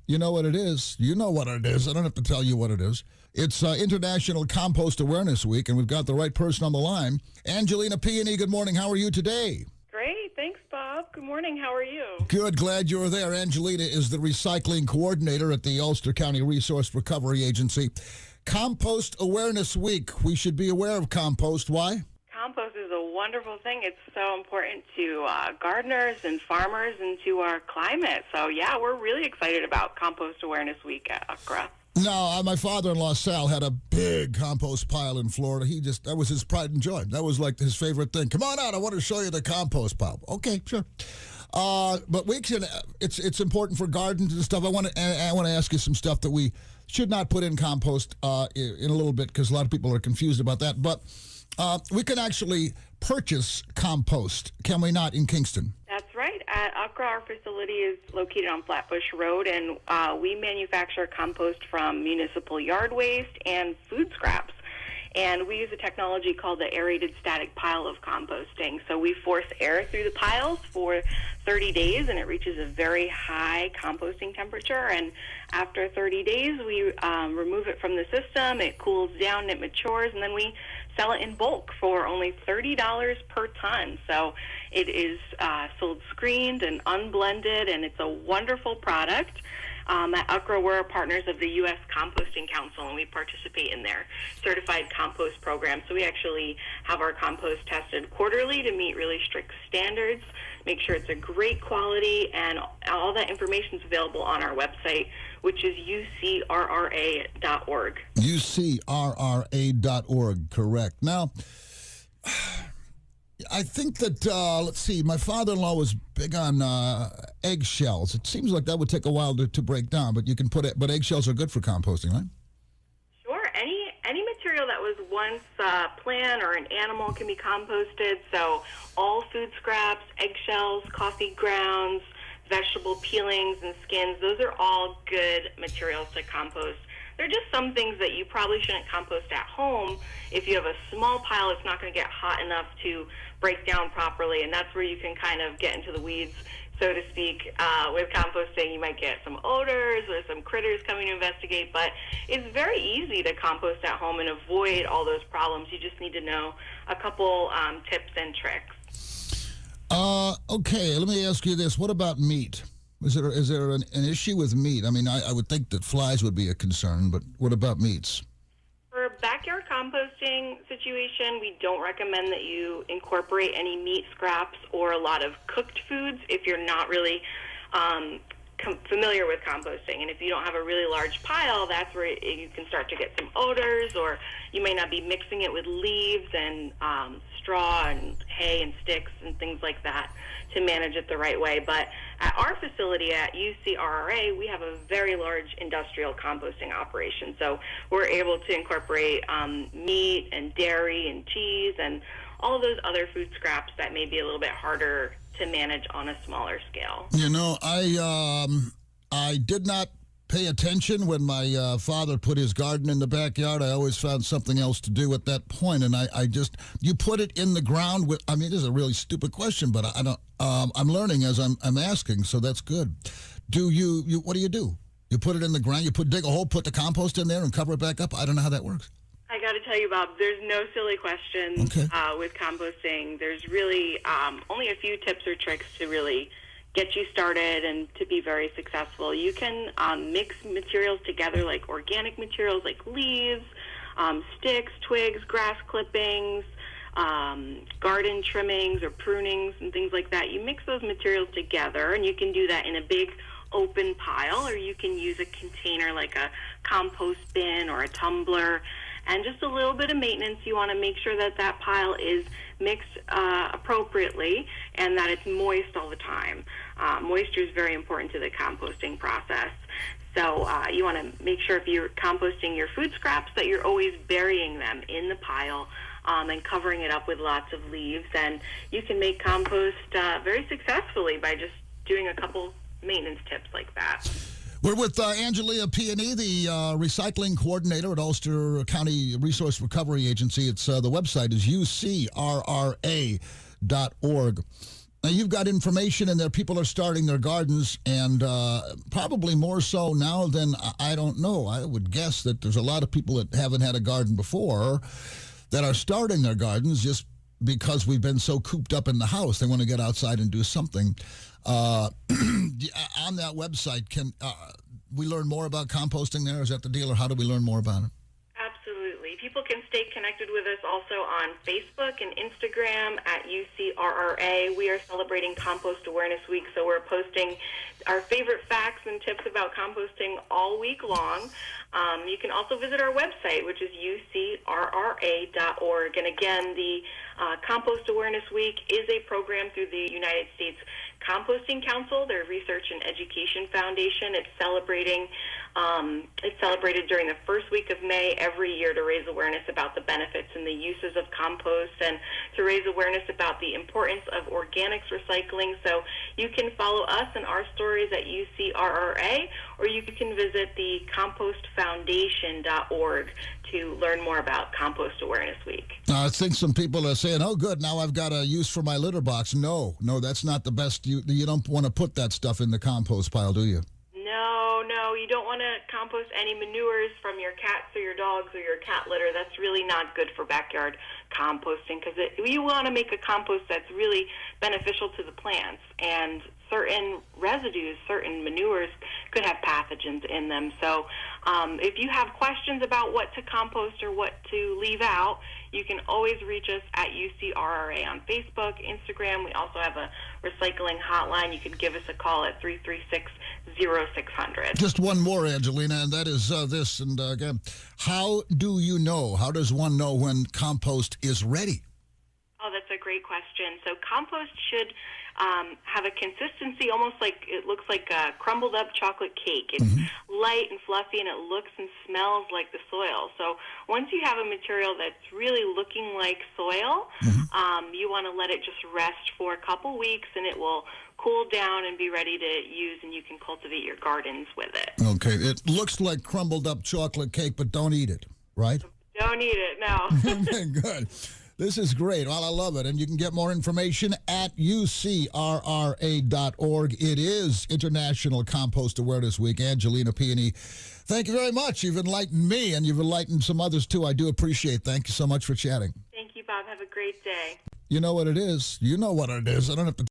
You know what it is. You know what it is. I don't have to tell you what it is. It's International Compost Awareness Week, and we've got the right person on the line. Angelina Peone, good morning. How are you today? Great. Thanks, Bob. Good morning. How are you? Good. Glad you're there. Angelina is the recycling coordinator at the Ulster County Resource Recovery Agency. Compost Awareness Week. We should be aware of compost. Why? Compost is a wonderful thing. It's so important to gardeners and farmers and to our climate. So, yeah, we're really excited about Compost Awareness Week at UCRRA. No, my father-in-law, Sal, had a big compost pile in Florida. That was his pride and joy. That was like his favorite thing. Come on out. I want to show you the compost pile. Okay, sure. But we can. It's important for gardens and stuff. I want to ask you some stuff that we should not put in compost in a little bit because a lot of people are confused about that. But we can actually purchase compost, can we not, in Kingston? That's right. At UCRRA, our facility is located on Flatbush Road, and we manufacture compost from municipal yard waste and food scraps. And we use a technology called the aerated static pile of composting. So we force air through the piles for 30 days, and it reaches a very high composting temperature. And after 30 days, we remove it from the system. It cools down, and it matures, and then we sell it in bulk for only $30 per ton. So it is sold screened and unblended, and it's a wonderful product. At UCRRA, we're partners of the U.S. Composting Council, and we participate in their certified compost program. So we actually have our compost tested quarterly to meet really strict standards, make sure it's a great quality, and all that information is available on our website, which is UCRRA.org. UCRRA.org, correct. Now, I think that, let's see, my father-in-law was big on eggshells. It seems like that would take a while to break down, but you can put it, but eggshells are good for composting, right? Sure. Any material that was once a plant or an animal can be composted. So all food scraps, eggshells, coffee grounds, vegetable peelings and skins, those are all good materials to compost. There are just some things that you probably shouldn't compost at home. If you have a small pile, it's not going to get hot enough to break down properly, and that's where you can kind of get into the weeds, so to speak. With composting, you might get some odors or some critters coming to investigate, but it's very easy to compost at home and avoid all those problems. You just need to know a couple tips and tricks. Okay, let me ask you this. What about meat? Is there an issue with meat? I mean, I would think that flies would be a concern, but what about meats? For a backyard composting situation, we don't recommend that you incorporate any meat scraps or a lot of cooked foods if you're not really familiar with composting. And if you don't have a really large pile, that's where you can start to get some odors, or you may not be mixing it with leaves and straw and hay and sticks and things like that to manage it the right way. But at our facility at UCRRA, we have a very large industrial composting operation. So we're able to incorporate meat and dairy and cheese and all of those other food scraps that may be a little bit harder to manage on a smaller scale. You know, I did not pay attention when my father put his garden in the backyard. I always found something else to do at that point, and you put it in the ground with. I mean, this is a really stupid question, but I don't. I'm learning as I'm asking, so that's good. What do? You put it in the ground. You dig a hole, put the compost in there, and cover it back up. I don't know how that works. I got to tell you, Bob, there's no silly questions with composting. There's really only a few tips or tricks to really get you started and to be very successful. You can mix materials together, like organic materials like leaves, sticks, twigs, grass clippings, garden trimmings or prunings and things like that. You mix those materials together, and you can do that in a big open pile, or you can use a container like a compost bin or a tumbler. And just a little bit of maintenance. You want to make sure that that pile is mixed appropriately and that it's moist all the time. Moisture is very important to the composting process. So you want to make sure if you're composting your food scraps that you're always burying them in the pile and covering it up with lots of leaves. And you can make compost very successfully by just doing a couple maintenance tips like that. We're with Angelina Peone, the recycling coordinator at Ulster County Resource Recovery Agency. The website is UCRRA.org. Now, you've got information in there. People are starting their gardens, and probably more so now than, I don't know. I would guess that there's a lot of people that haven't had a garden before that are starting their gardens just because we've been so cooped up in the house. They want to get outside and do something. On that website, can we learn more about composting there? Is that the deal, or how do we learn more about it? Absolutely. People can stay connected with us also on Facebook and Instagram at UCRRA. We are celebrating Compost Awareness Week, so we're posting our favorite facts and tips about composting all week long. You can also visit our website, which is ucrra.org. And again, the Compost Awareness Week is a program through the United States Composting Council, their research and education foundation. It's celebrated during the first week of May every year to raise awareness about the benefits and the uses of compost, and to raise awareness about the importance of organics recycling. So you can follow us and our stories at UCRRA, or you can visit the compostfoundation.org to learn more about Compost Awareness Week. I think some people are saying, oh, good, now I've got a use for my litter box. No, that's not the best. You don't want to put that stuff in the compost pile, do you? No, you don't want to compost any manures from your cats or your dogs or your cat litter. That's really not good for backyard composting, because you want to make a compost that's really beneficial to the plants, and certain residues, certain manures could have pathogens in them. So if you have questions about what to compost or what to leave out, you can always reach us at UCRRA on Facebook, Instagram. We also have a recycling hotline. You can give us a call at 336-0600. Just one more, Angelina, and that is this. And again, how do you know? How does one know when compost is ready? Oh, that's a great question. So compost should have a consistency almost like, it looks like a crumbled up chocolate cake. It's light and fluffy, and it looks and smells like the soil. So once you have a material that's really looking like soil, you want to let it just rest for a couple weeks, and it will cool down and be ready to use, and you can cultivate your gardens with it. Okay, it looks like crumbled up chocolate cake, but don't eat it, right? Don't eat it, no. Okay, good. This is great. Well, I love it. And you can get more information at ucrra.org. It is International Compost Awareness Week. Angelina Peone, thank you very much. You've enlightened me, and you've enlightened some others, too. I do appreciate it. Thank you so much for chatting. Thank you, Bob. Have a great day. You know what it is. You know what it is. I don't have to